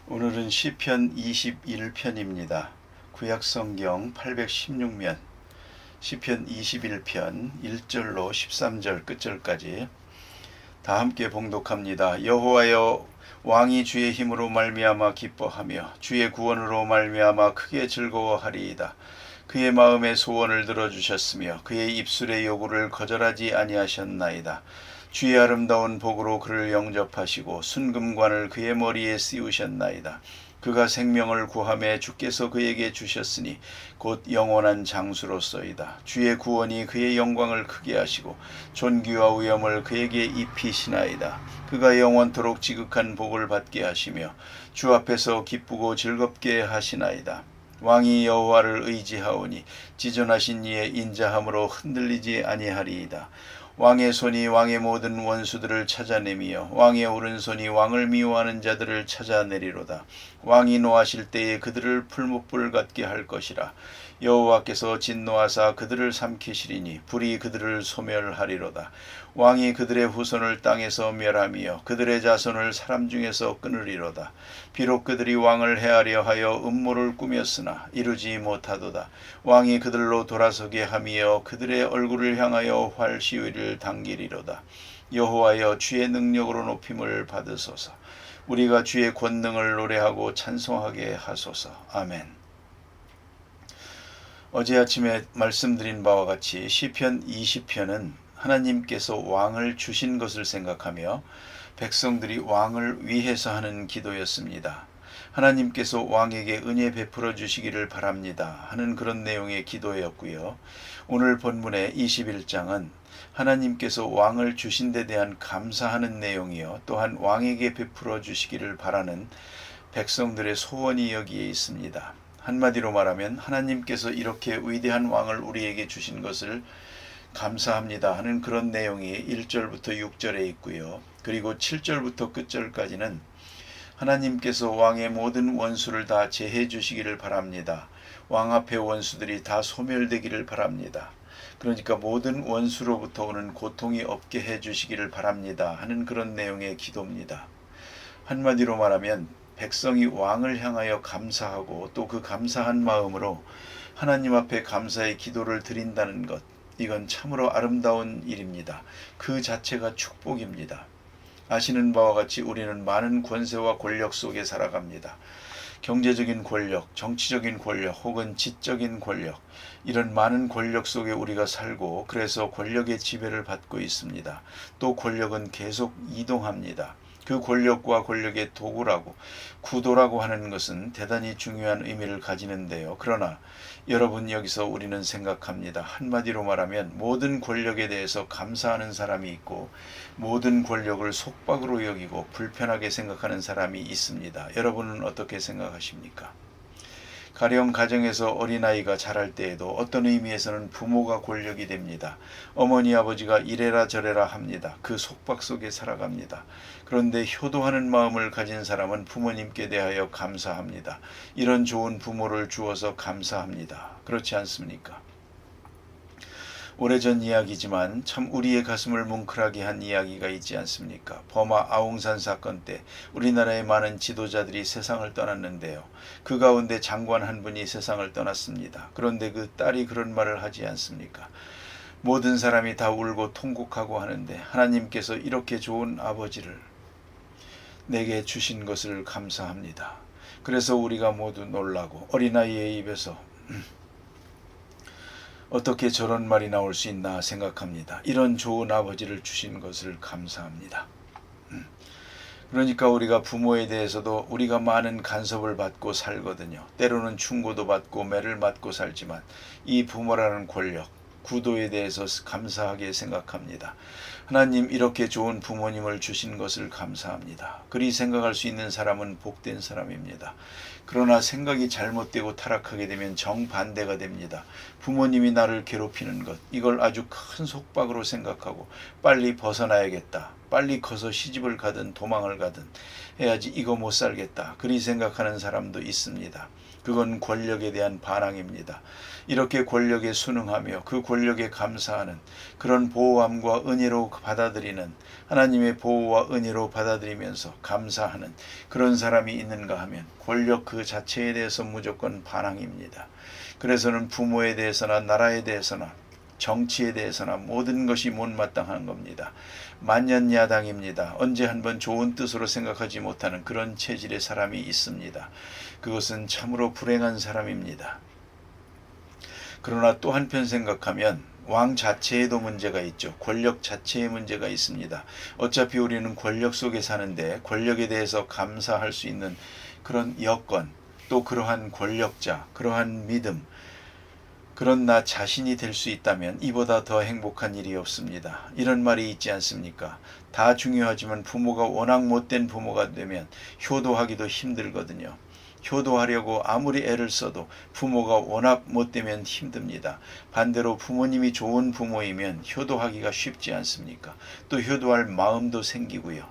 오늘은 시편 21편입니다. 구약성경 816면 시편 21편 1절로 13절 끝절까지 다 함께 봉독합니다. 여호와여, 왕이 주의 힘으로 말미암아 기뻐하며 주의 구원으로 말미암아 크게 즐거워하리이다. 그의 마음의 소원을 들어주셨으며 그의 입술의 요구를 거절하지 아니하셨나이다. 주의 아름다운 복으로 그를 영접하시고 순금관을 그의 머리에 씌우셨나이다. 그가 생명을 구하매 주께서 그에게 주셨으니 곧 영원한 장수로서이다. 주의 구원이 그의 영광을 크게 하시고 존귀와 위엄을 그에게 입히시나이다. 그가 영원토록 지극한 복을 받게 하시며 주 앞에서 기쁘고 즐겁게 하시나이다. 왕이 여호와를 의지하오니 지존하신 이의 인자함으로 흔들리지 아니하리이다. 왕의 손이 왕의 모든 원수들을 찾아내며 왕의 오른손이 왕을 미워하는 자들을 찾아내리로다. 왕이 노하실 때에 그들을 풀무불 같게 할 것이라. 여호와께서 진노하사 그들을 삼키시리니 불이 그들을 소멸하리로다. 왕이 그들의 후손을 땅에서 멸하며 그들의 자손을 사람 중에서 끊으리로다. 비록 그들이 왕을 해하려 하여 음모를 꾸몄으나 이루지 못하도다. 왕이 그들로 돌아서게 하며 그들의 얼굴을 향하여 활시위를 당기리로다. 여호와여, 주의 능력으로 높임을 받으소서. 우리가 주의 권능을 노래하고 찬송하게 하소서. 아멘. 어제 아침에 말씀드린 바와 같이 시편 20편은 하나님께서 왕을 주신 것을 생각하며 백성들이 왕을 위해서 하는 기도였습니다. 하나님께서 왕에게 은혜 베풀어 주시기를 바랍니다 하는 그런 내용의 기도였고요. 오늘 본문의 21장은 하나님께서 왕을 주신 데 대한 감사하는 내용이요, 또한 왕에게 베풀어 주시기를 바라는 백성들의 소원이 여기에 있습니다. 한마디로 말하면 하나님께서 이렇게 위대한 왕을 우리에게 주신 것을 감사합니다 하는 그런 내용이 1절부터 6절에 있고요. 그리고 7절부터 끝절까지는 하나님께서 왕의 모든 원수를 다 제해 주시기를 바랍니다. 왕 앞의 원수들이 다 소멸되기를 바랍니다. 그러니까 모든 원수로부터 오는 고통이 없게 해 주시기를 바랍니다 하는 그런 내용의 기도입니다. 한마디로 말하면 백성이 왕을 향하여 감사하고 또 그 감사한 마음으로 하나님 앞에 감사의 기도를 드린다는 것, 이건 참으로 아름다운 일입니다. 그 자체가 축복입니다. 아시는 바와 같이 우리는 많은 권세와 권력 속에 살아갑니다. 경제적인 권력, 정치적인 권력, 혹은 지적인 권력, 이런 많은 권력 속에 우리가 살고, 그래서 권력의 지배를 받고 있습니다. 또 권력은 계속 이동합니다. 그 권력과 권력의 도구라고, 구도라고 하는 것은 대단히 중요한 의미를 가지는데요. 그러나 여러분, 여기서 우리는 생각합니다. 한마디로 말하면 모든 권력에 대해서 감사하는 사람이 있고 모든 권력을 속박으로 여기고 불편하게 생각하는 사람이 있습니다. 여러분은 어떻게 생각하십니까? 가령 가정에서 어린아이가 자랄 때에도 어떤 의미에서는 부모가 권력이 됩니다. 어머니 아버지가 이래라 저래라 합니다. 그 속박 속에 살아갑니다. 그런데 효도하는 마음을 가진 사람은 부모님께 대하여 감사합니다. 이런 좋은 부모를 주어서 감사합니다. 그렇지 않습니까? 오래전 이야기지만 참 우리의 가슴을 뭉클하게 한 이야기가 있지 않습니까? 버마 아웅산 사건 때 우리나라의 많은 지도자들이 세상을 떠났는데요. 그 가운데 장관 한 분이 세상을 떠났습니다. 그런데 그 딸이 그런 말을 하지 않습니까? 모든 사람이 다 울고 통곡하고 하는데 하나님께서 이렇게 좋은 아버지를 내게 주신 것을 감사합니다. 그래서 우리가 모두 놀라고 어린아이의 입에서 어떻게 저런 말이 나올 수 있나 생각합니다. 이런 좋은 아버지를 주신 것을 감사합니다. 그러니까 우리가 부모에 대해서도 우리가 많은 간섭을 받고 살거든요. 때로는 충고도 받고 매를 맞고 살지만 이 부모라는 권력, 구도에 대해서 감사하게 생각합니다. 하나님, 이렇게 좋은 부모님을 주신 것을 감사합니다. 그리 생각할 수 있는 사람은 복된 사람입니다. 그러나 생각이 잘못되고 타락하게 되면 정반대가 됩니다. 부모님이 나를 괴롭히는 것, 이걸 아주 큰 속박으로 생각하고 빨리 벗어나야겠다. 빨리 커서 시집을 가든 도망을 가든 해야지 이거 못 살겠다. 그리 생각하는 사람도 있습니다. 그건 권력에 대한 반항입니다. 이렇게 권력에 순응하며 그 권력에 감사하는 그런 보호함과 은혜로 받아들이는 하나님의 보호와 은혜로 받아들이면서 감사하는 그런 사람이 있는가 하면 권력 그 자체에 대해서 무조건 반항입니다. 그래서는 부모에 대해서나 나라에 대해서나 정치에 대해서나 모든 것이 못마땅한 겁니다. 만년야당입니다. 언제 한번 좋은 뜻으로 생각하지 못하는 그런 체질의 사람이 있습니다. 그것은 참으로 불행한 사람입니다. 그러나 또 한편 생각하면 왕 자체에도 문제가 있죠. 권력 자체에 문제가 있습니다. 어차피 우리는 권력 속에 사는데 권력에 대해서 감사할 수 있는 그런 여건, 또 그러한 권력자, 그러한 믿음, 그런 나 자신이 될 수 있다면 이보다 더 행복한 일이 없습니다. 이런 말이 있지 않습니까? 다 중요하지만 부모가 워낙 못된 부모가 되면 효도하기도 힘들거든요. 효도하려고 아무리 애를 써도 부모가 워낙 못되면 힘듭니다. 반대로 부모님이 좋은 부모이면 효도하기가 쉽지 않습니까? 또 효도할 마음도 생기고요.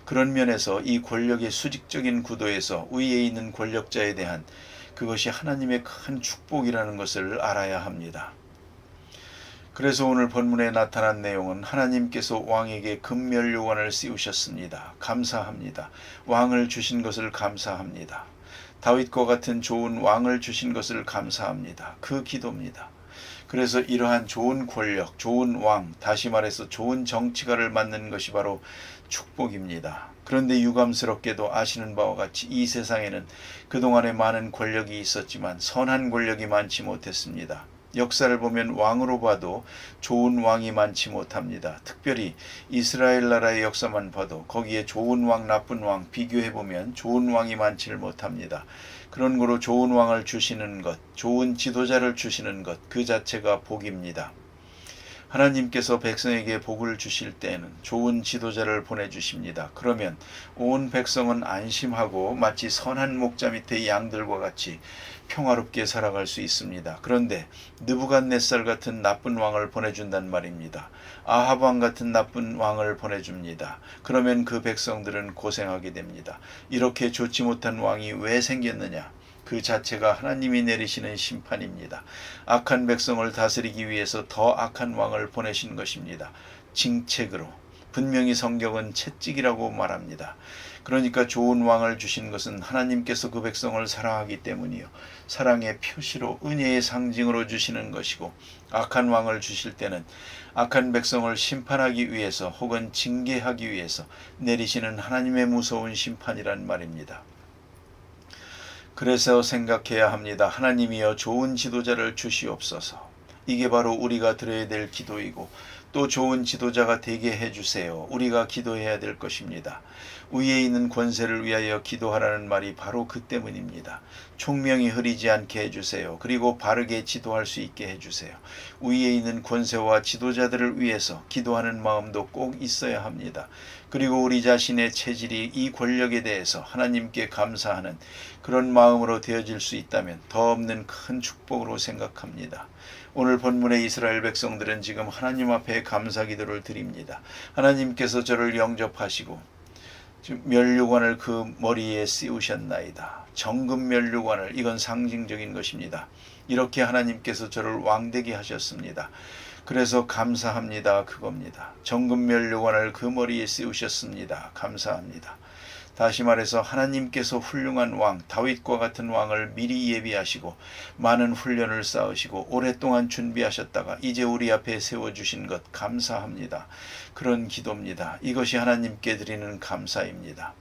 그런 면에서 이 권력의 수직적인 구도에서 위에 있는 권력자에 대한 그것이 하나님의 큰 축복이라는 것을 알아야 합니다. 그래서 오늘 본문에 나타난 내용은 하나님께서 왕에게 금면류관을 씌우셨습니다. 감사합니다. 왕을 주신 것을 감사합니다. 다윗과 같은 좋은 왕을 주신 것을 감사합니다. 그 기도입니다. 그래서 이러한 좋은 권력, 좋은 왕, 다시 말해서 좋은 정치가를 맡는 것이 바로 축복입니다. 그런데 유감스럽게도 아시는 바와 같이 이 세상에는 그동안에 많은 권력이 있었지만 선한 권력이 많지 못했습니다. 역사를 보면 왕으로 봐도 좋은 왕이 많지 못합니다. 특별히 이스라엘 나라의 역사만 봐도 거기에 좋은 왕, 나쁜 왕 비교해보면 좋은 왕이 많지를 못합니다. 그런 거로 좋은 왕을 주시는 것, 좋은 지도자를 주시는 것, 그 자체가 복입니다. 하나님께서 백성에게 복을 주실 때에는 좋은 지도자를 보내주십니다. 그러면 온 백성은 안심하고 마치 선한 목자 밑의 양들과 같이 평화롭게 살아갈 수 있습니다. 그런데 느부갓네살 같은 나쁜 왕을 보내준단 말입니다. 아합 왕 같은 나쁜 왕을 보내줍니다. 그러면 그 백성들은 고생하게 됩니다. 이렇게 좋지 못한 왕이 왜 생겼느냐? 그 자체가 하나님이 내리시는 심판입니다. 악한 백성을 다스리기 위해서 더 악한 왕을 보내신 것입니다. 징책으로. 분명히 성경은 채찍이라고 말합니다. 그러니까 좋은 왕을 주신 것은 하나님께서 그 백성을 사랑하기 때문이요. 사랑의 표시로 은혜의 상징으로 주시는 것이고, 악한 왕을 주실 때는 악한 백성을 심판하기 위해서 혹은 징계하기 위해서 내리시는 하나님의 무서운 심판이란 말입니다. 그래서 생각해야 합니다. 하나님이여 좋은 지도자를 주시옵소서. 이게 바로 우리가 드려야 될 기도이고 또 좋은 지도자가 되게 해주세요. 우리가 기도해야 될 것입니다. 위에 있는 권세를 위하여 기도하라는 말이 바로 그 때문입니다. 총명이 흐리지 않게 해주세요. 그리고 바르게 지도할 수 있게 해주세요. 위에 있는 권세와 지도자들을 위해서 기도하는 마음도 꼭 있어야 합니다. 그리고 우리 자신의 체질이 이 권력에 대해서 하나님께 감사하는 그런 마음으로 되어질 수 있다면 더 없는 큰 축복으로 생각합니다. 오늘 본문의 이스라엘 백성들은 지금 하나님 앞에 감사 기도를 드립니다. 하나님께서 저를 영접하시고 면류관을 그 머리에 씌우셨나이다. 정금 면류관을, 이건 상징적인 것입니다. 이렇게 하나님께서 저를 왕되게 하셨습니다. 그래서 감사합니다. 그겁니다. 정금 면류관을 그 머리에 씌우셨습니다. 감사합니다. 다시 말해서 하나님께서 훌륭한 왕, 다윗과 같은 왕을 미리 예비하시고 많은 훈련을 쌓으시고 오랫동안 준비하셨다가 이제 우리 앞에 세워주신 것 감사합니다. 그런 기도입니다. 이것이 하나님께 드리는 감사입니다.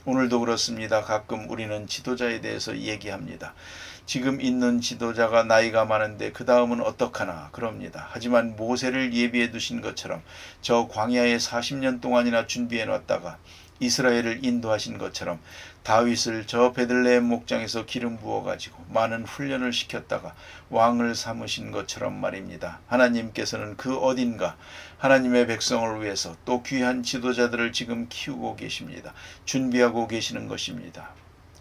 오늘도 그렇습니다. 가끔 우리는 지도자에 대해서 얘기합니다. 지금 있는 지도자가 나이가 많은데 그 다음은 어떡하나 그럽니다. 하지만 모세를 예비해 두신 것처럼 저 광야에 40년 동안이나 준비해 놨다가 이스라엘을 인도하신 것처럼 다윗을 저 베들레헴 목장에서 기름 부어가지고 많은 훈련을 시켰다가 왕을 삼으신 것처럼 말입니다. 하나님께서는 그 어딘가 하나님의 백성을 위해서 또 귀한 지도자들을 지금 키우고 계십니다. 준비하고 계시는 것입니다.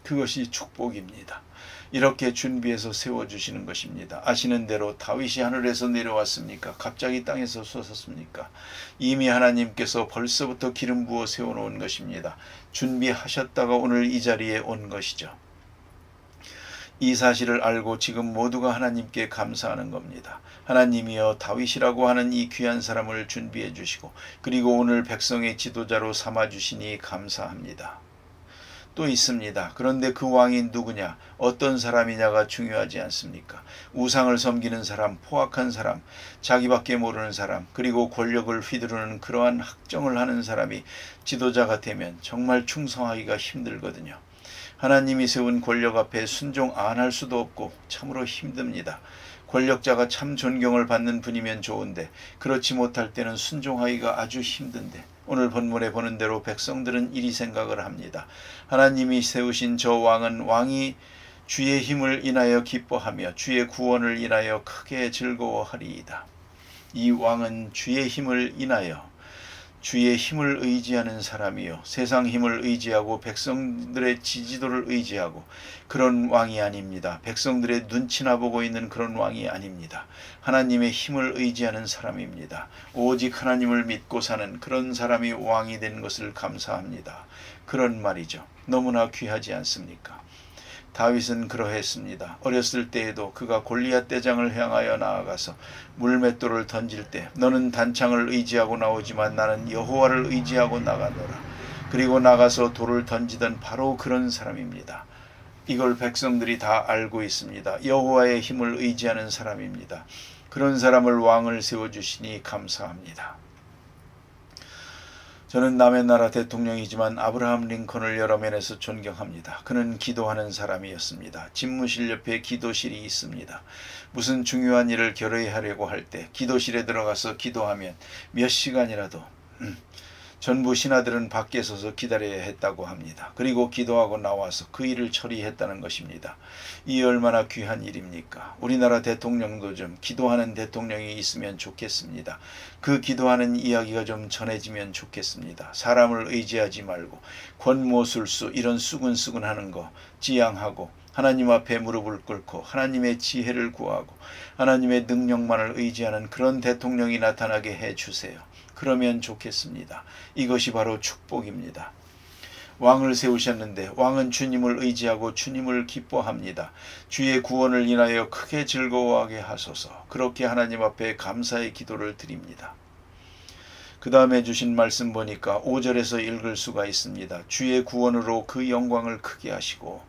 그것이 축복입니다. 이렇게 준비해서 세워주시는 것입니다. 아시는 대로 다윗이 하늘에서 내려왔습니까? 갑자기 땅에서 솟았습니까? 이미 하나님께서 벌써부터 기름 부어 세워놓은 것입니다. 준비하셨다가 오늘 이 자리에 온 것이죠. 이 사실을 알고 지금 모두가 하나님께 감사하는 겁니다. 하나님이여 다윗이라고 하는 이 귀한 사람을 준비해 주시고 그리고 오늘 백성의 지도자로 삼아 주시니 감사합니다. 또 있습니다. 그런데 그 왕이 누구냐, 어떤 사람이냐가 중요하지 않습니까? 우상을 섬기는 사람, 포악한 사람, 자기밖에 모르는 사람, 그리고 권력을 휘두르는 그러한 학정을 하는 사람이 지도자가 되면 정말 충성하기가 힘들거든요. 하나님이 세운 권력 앞에 순종 안 할 수도 없고 참으로 힘듭니다. 권력자가 참 존경을 받는 분이면 좋은데 그렇지 못할 때는 순종하기가 아주 힘든데 오늘 본문에 보는 대로 백성들은 이리 생각을 합니다. 하나님이 세우신 저 왕은 왕이 주의 힘을 인하여 기뻐하며 주의 구원을 인하여 크게 즐거워하리이다. 이 왕은 주의 힘을 인하여 주의 힘을 의지하는 사람이요 세상 힘을 의지하고 백성들의 지지도를 의지하고 그런 왕이 아닙니다. 백성들의 눈치나 보고 있는 그런 왕이 아닙니다. 하나님의 힘을 의지하는 사람입니다. 오직 하나님을 믿고 사는 그런 사람이 왕이 된 것을 감사합니다. 그런 말이죠. 너무나 귀하지 않습니까? 다윗은 그러했습니다. 어렸을 때에도 그가 골리앗 대장을 향하여 나아가서 물맷돌을 던질 때 너는 단창을 의지하고 나오지만 나는 여호와를 의지하고 나가노라. 그리고 나가서 돌을 던지던 바로 그런 사람입니다. 이걸 백성들이 다 알고 있습니다. 여호와의 힘을 의지하는 사람입니다. 그런 사람을 왕을 세워주시니 감사합니다. 저는 남의 나라 대통령이지만 아브라함 링컨을 여러 면에서 존경합니다. 그는 기도하는 사람이었습니다. 집무실 옆에 기도실이 있습니다. 무슨 중요한 일을 결의하려고 할 때 기도실에 들어가서 기도하면 몇 시간이라도 전부 신하들은 밖에 서서 기다려야 했다고 합니다. 그리고 기도하고 나와서 그 일을 처리했다는 것입니다. 이 얼마나 귀한 일입니까? 우리나라 대통령도 좀 기도하는 대통령이 있으면 좋겠습니다. 그 기도하는 이야기가 좀 전해지면 좋겠습니다. 사람을 의지하지 말고 권모술수 이런 수근수근하는 거 지양하고 하나님 앞에 무릎을 꿇고 하나님의 지혜를 구하고 하나님의 능력만을 의지하는 그런 대통령이 나타나게 해주세요. 그러면 좋겠습니다. 이것이 바로 축복입니다. 왕을 세우셨는데 왕은 주님을 의지하고 주님을 기뻐합니다. 주의 구원을 인하여 크게 즐거워하게 하소서. 그렇게 하나님 앞에 감사의 기도를 드립니다. 그 다음에 주신 말씀 보니까 5절에서 읽을 수가 있습니다. 주의 구원으로 그 영광을 크게 하시고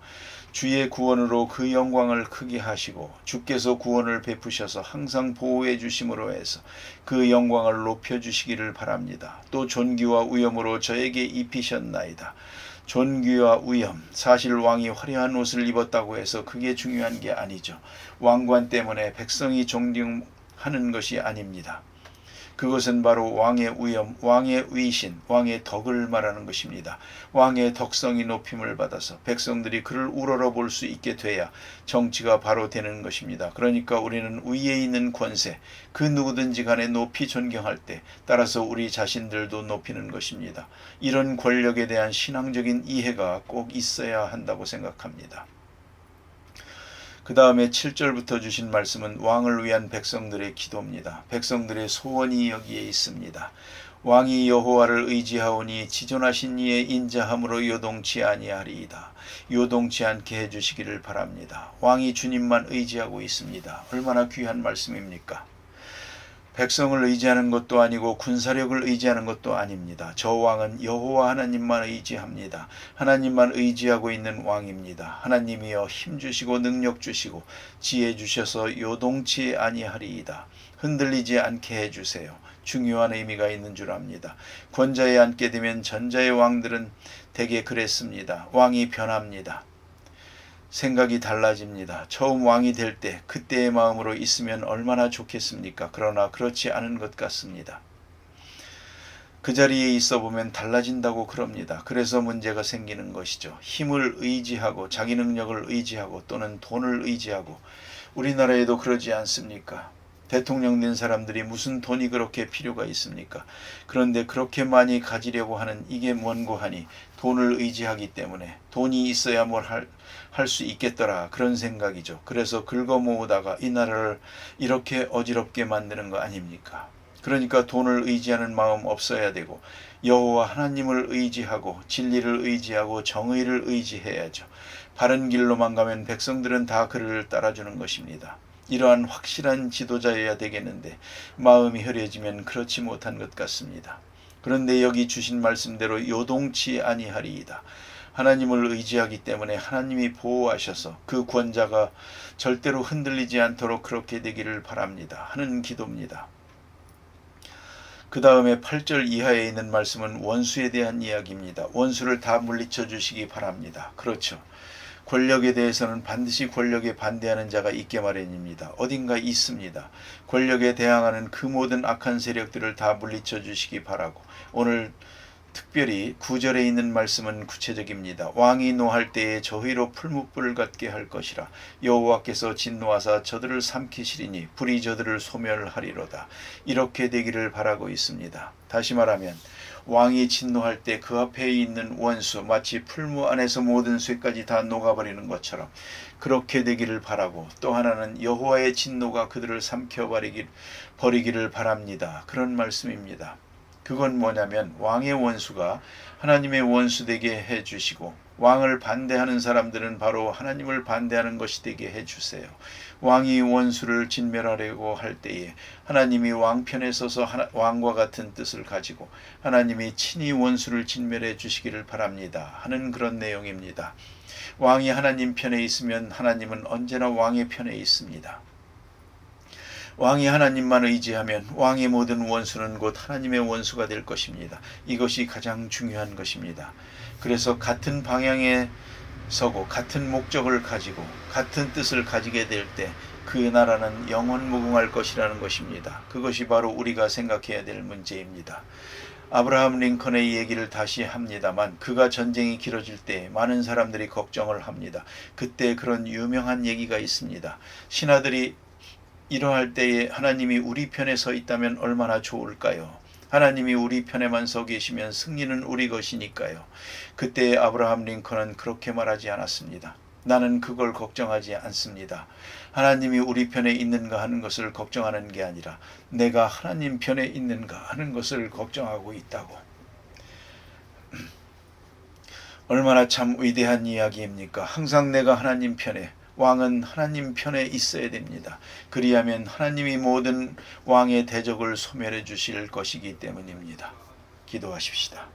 주의 구원으로 그 영광을 크게 하시고 주께서 구원을 베푸셔서 항상 보호해 주심으로 해서 그 영광을 높여 주시기를 바랍니다. 또 존귀와 위엄으로 저에게 입히셨나이다. 존귀와 위엄, 사실 왕이 화려한 옷을 입었다고 해서 그게 중요한 게 아니죠. 왕관 때문에 백성이 존경하는 것이 아닙니다. 그것은 바로 왕의 위엄, 왕의 위신, 왕의 덕을 말하는 것입니다. 왕의 덕성이 높임을 받아서 백성들이 그를 우러러볼 수 있게 돼야 정치가 바로 되는 것입니다. 그러니까 우리는 위에 있는 권세, 그 누구든지 간에 높이 존경할 때 따라서 우리 자신들도 높이는 것입니다. 이런 권력에 대한 신앙적인 이해가 꼭 있어야 한다고 생각합니다. 그 다음에 7절부터 주신 말씀은 왕을 위한 백성들의 기도입니다. 백성들의 소원이 여기에 있습니다. 왕이 여호와를 의지하오니 지존하신 이의 인자함으로 요동치 아니하리이다. 요동치 않게 해주시기를 바랍니다. 왕이 주님만 의지하고 있습니다. 얼마나 귀한 말씀입니까? 백성을 의지하는 것도 아니고 군사력을 의지하는 것도 아닙니다. 저 왕은 여호와 하나님만 의지합니다. 하나님만 의지하고 있는 왕입니다. 하나님이여 힘 주시고 능력 주시고 지혜 주셔서 요동치 아니하리이다. 흔들리지 않게 해주세요. 중요한 의미가 있는 줄 압니다. 권자에 앉게 되면 전자의 왕들은 대개 그랬습니다. 왕이 변합니다. 생각이 달라집니다. 처음 왕이 될 때 그때의 마음으로 있으면 얼마나 좋겠습니까? 그러나 그렇지 않은 것 같습니다. 그 자리에 있어 보면 달라진다고 그럽니다. 그래서 문제가 생기는 것이죠. 힘을 의지하고 자기 능력을 의지하고 또는 돈을 의지하고 우리나라에도 그러지 않습니까? 대통령 된 사람들이 무슨 돈이 그렇게 필요가 있습니까? 그런데 그렇게 많이 가지려고 하는 이게 뭔고 하니 돈을 의지하기 때문에 돈이 있어야 뭘 할 수 있겠더라 그런 생각이죠. 그래서 긁어 모으다가 이 나라를 이렇게 어지럽게 만드는 거 아닙니까? 그러니까 돈을 의지하는 마음 없어야 되고 여호와 하나님을 의지하고 진리를 의지하고 정의를 의지해야죠. 바른 길로만 가면 백성들은 다 그를 따라주는 것입니다. 이러한 확실한 지도자여야 되겠는데 마음이 흐려지면 그렇지 못한 것 같습니다. 그런데 여기 주신 말씀대로 요동치 아니하리이다. 하나님을 의지하기 때문에 하나님이 보호하셔서 그 구원자가 절대로 흔들리지 않도록 그렇게 되기를 바랍니다 하는 기도입니다. 그 다음에 8절 이하에 있는 말씀은 원수에 대한 이야기입니다. 원수를 다 물리쳐 주시기 바랍니다. 그렇죠. 권력에 대해서는 반드시 권력에 반대하는 자가 있게 마련입니다. 어딘가 있습니다. 권력에 대항하는 그 모든 악한 세력들을 다 물리쳐 주시기 바라고, 오늘 특별히 9절에 있는 말씀은 구체적입니다. 왕이 노할 때에 저희로 풀무불을 같게 할 것이라. 여호와께서 진노하사 저들을 삼키시리니 불이 저들을 소멸하리로다. 이렇게 되기를 바라고 있습니다. 다시 말하면 왕이 진노할 때 그 앞에 있는 원수, 마치 풀무 안에서 모든 쇠까지 다 녹아버리는 것처럼 그렇게 되기를 바라고, 또 하나는 여호와의 진노가 그들을 삼켜버리기를 바랍니다. 그런 말씀입니다. 그건 뭐냐면 왕의 원수가 하나님의 원수 되게 해주시고, 왕을 반대하는 사람들은 바로 하나님을 반대하는 것이 되게 해주세요. 왕이 원수를 진멸하려고 할 때에 하나님이 왕편에 서서 왕과 같은 뜻을 가지고 하나님이 친히 원수를 진멸해 주시기를 바랍니다 하는 그런 내용입니다. 왕이 하나님 편에 있으면 하나님은 언제나 왕의 편에 있습니다. 왕이 하나님만 의지하면 왕의 모든 원수는 곧 하나님의 원수가 될 것입니다. 이것이 가장 중요한 것입니다. 그래서 같은 방향에 서고 같은 목적을 가지고 같은 뜻을 가지게 될 때 그 나라는 영원무궁할 것이라는 것입니다. 그것이 바로 우리가 생각해야 될 문제입니다. 아브라함 링컨의 얘기를 다시 합니다만, 그가 전쟁이 길어질 때 많은 사람들이 걱정을 합니다. 그때 그런 유명한 얘기가 있습니다. 신하들이 이러할 때에 하나님이 우리 편에 서 있다면 얼마나 좋을까요? 하나님이 우리 편에만 서 계시면 승리는 우리 것이니까요. 그때 아브라함 링컨은 그렇게 말하지 않았습니다. 나는 그걸 걱정하지 않습니다. 하나님이 우리 편에 있는가 하는 것을 걱정하는 게 아니라 내가 하나님 편에 있는가 하는 것을 걱정하고 있다고. 얼마나 참 위대한 이야기입니까? 항상 내가 하나님 편에, 왕은 하나님 편에 있어야 됩니다. 그리하면 하나님이 모든 왕의 대적을 소멸해 주실 것이기 때문입니다. 기도하십시다.